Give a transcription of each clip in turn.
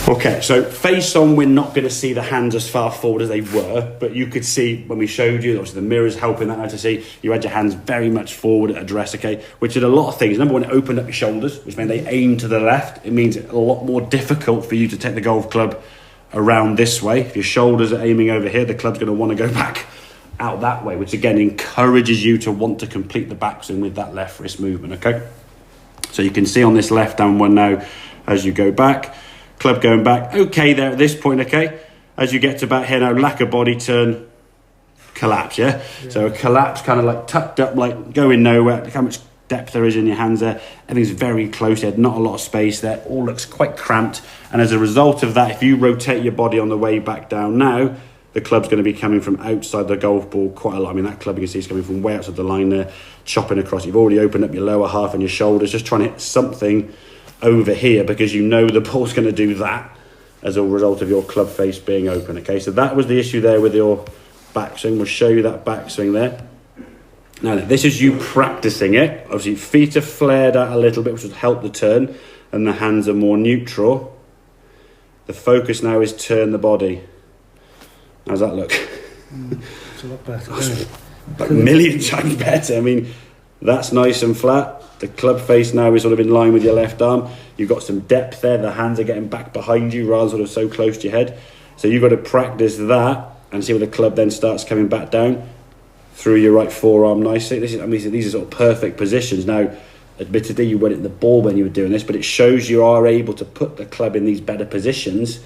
Okay, so face on, we're not going to see the hands as far forward as they were, but you could see when we showed you, obviously the mirror's helping that out to see, you had your hands very much forward at address, okay, which did a lot of things. Number one, it opened up your shoulders, which meant they aimed to the left. It means it's a lot more difficult for you to take the golf club around this way. If your shoulders are aiming over here, the club's going to want to go back out that way, which again encourages you to want to complete the backswing with that left wrist movement, okay? So you can see on this left-hand one now, as you go back, club going back, okay there at this point, okay? As you get to about here now, lack of body turn, collapse, yeah? So a collapse, kind of like tucked up, like going nowhere. Look how much depth there is in your hands there. Everything's very close there, not a lot of space there. All looks quite cramped. And as a result of that, if you rotate your body on the way back down now, the club's going to be coming from outside the golf ball quite a lot. I mean, that club you can see is coming from way outside the line there, chopping across. You've already opened up your lower half and your shoulders, just trying to hit something over here because you know the ball's going to do that as a result of your club face being open, okay? So that was the issue there with your backswing. We'll show you that backswing there. Now, this is you practicing it. Obviously, feet are flared out a little bit, which would help the turn, and the hands are more neutral. The focus now is turn the body. How's that look? It's a lot better, isn't it? Like a million times better. I mean, that's nice and flat. The club face now is sort of in line with your left arm. You've got some depth there. The hands are getting back behind you rather than sort of so close to your head. So you've got to practice that and see where the club then starts coming back down through your right forearm nicely. These are sort of perfect positions. Now, admittedly, you weren't in the ball when you were doing this, but it shows you are able to put the club in these better positions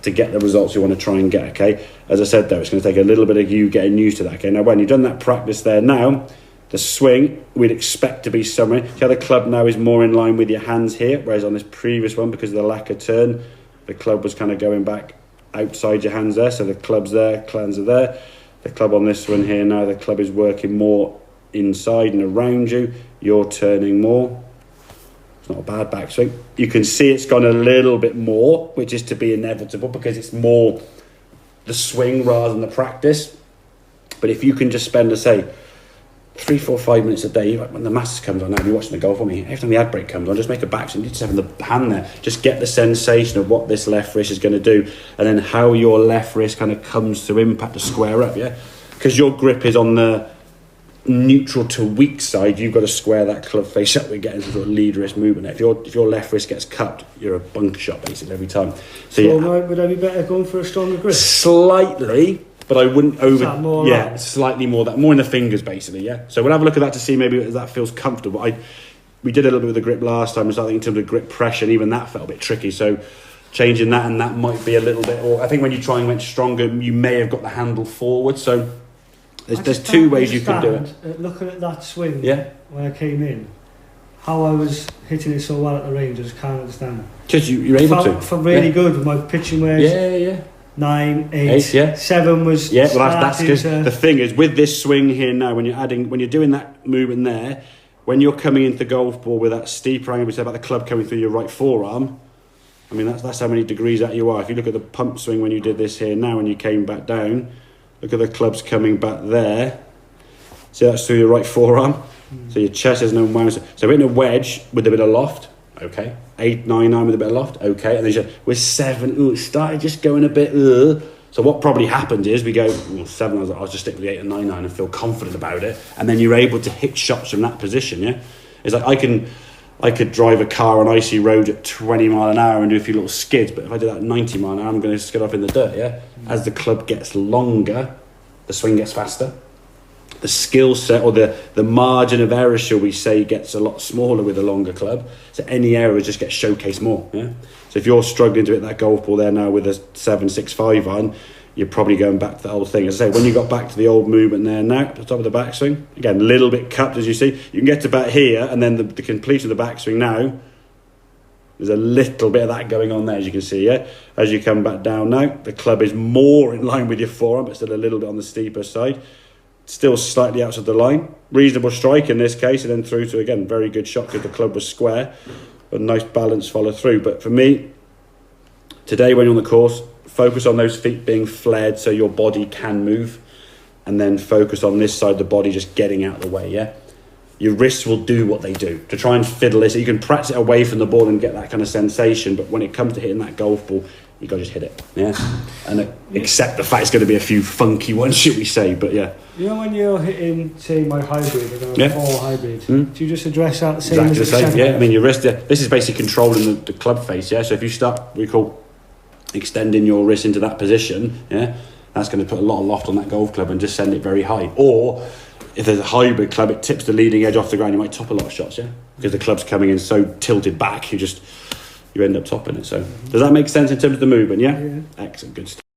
to get the results you want to try and get, okay? As I said, though, it's going to take a little bit of you getting used to that, okay? Now, when you've done that practice there now, the swing, we'd expect to be somewhere. See how the club now is more in line with your hands here, whereas on this previous one, because of the lack of turn, the club was kind of going back outside your hands there. So the club's there, clans are there. The club on this one here now, the club is working more inside and around you. You're turning more. It's not a bad backswing. You can see it's gone a little bit more, which is to be inevitable because it's more the swing rather than the practice. But if you can just spend, say, 3, 4, 5 minutes a day, like when the Masters comes on now, you're watching the golf on me, every time the ad break comes on, just make a backswing, just having the hand there, just get the sensation of what this left wrist is going to do, and then how your left wrist kind of comes to impact to square up, yeah? Because your grip is on the neutral to weak side, you've got to square that club face up with getting some sort of lead wrist movement. If your left wrist gets cupped, you're a bunker shot basically every time. So would I be better going for a stronger grip? Slightly, but I wouldn't slightly more in the fingers basically, yeah. So we'll have a look at that to see maybe that feels comfortable. We did a little bit with the grip last time, so I think in terms of grip pressure, and even that felt a bit tricky. So changing that, and that might be a little bit, or I think when you try and went stronger, you may have got the handle forward. So there's two ways you can do it. Looking at that swing, yeah, when I came in, how I was hitting it so well at the range, I just can't understand. Because you're able to. I felt really good with my pitching waves. Yeah. 9, 8, yeah. 7 was well that's because the thing is with this swing here now, when you're doing that movement there, when you're coming into the golf ball with that steeper angle we said about the club coming through your right forearm, I mean that's how many degrees out you are. If you look at the pump swing when you did this here now and you came back down, look at the clubs coming back there. See, that's through your right forearm. So your chest isn't unwound. So we're in a wedge with a bit of loft, okay. 8, 9, 9 with a bit of loft, okay. And then we're 7, it started just going a bit, So what probably happened is we go, 7, I was like, I'll just stick with the 8 and 9, 9 and feel confident about it. And then you're able to hit shots from that position, yeah. It's like I could drive a car on icy road at 20 mile an hour and do a few little skids, but if I do that at 90 mile an hour, I'm going to skid off in the dirt, yeah. As the club gets longer, the swing gets faster. The skill set or the margin of error, shall we say, gets a lot smaller with a longer club. So any error just gets showcased more. Yeah. So if you're struggling to hit that golf ball there now with a 7.65 on, you're probably going back to the old thing. As I say, when you got back to the old movement there now, at the top of the backswing, again, a little bit cupped as you see. You can get to about here, and then the completion of the backswing now, there's a little bit of that going on there, as you can see, yeah? As you come back down now, the club is more in line with your forearm, but still a little bit on the steeper side. Still slightly outside the line. Reasonable strike in this case, and then through to, again, very good shot because the club was square. A nice balance follow through. But for me, today when you're on the course, focus on those feet being flared so your body can move, and then focus on this side of the body just getting out of the way, yeah? your wrists will do what they do. To try and fiddle it, so you can practice it away from the ball and get that kind of sensation, but when it comes to hitting that golf ball, you got to just hit it, yeah? And accept the fact it's going to be a few funky ones, should we say, but yeah. You know when you're hitting, say, my hybrid, or a hybrid, do you just address that the same exactly as the same, yeah? I mean, your wrist, this is basically controlling the club face, yeah? So if you start, we call extending your wrist into that position, yeah? That's going to put a lot of loft on that golf club and just send it very high. Or if there's a hybrid club, it tips the leading edge off the ground, you might top a lot of shots, yeah? Because the club's coming in so tilted back, you end up topping it. So does that make sense in terms of the movement, yeah? Excellent, good stuff.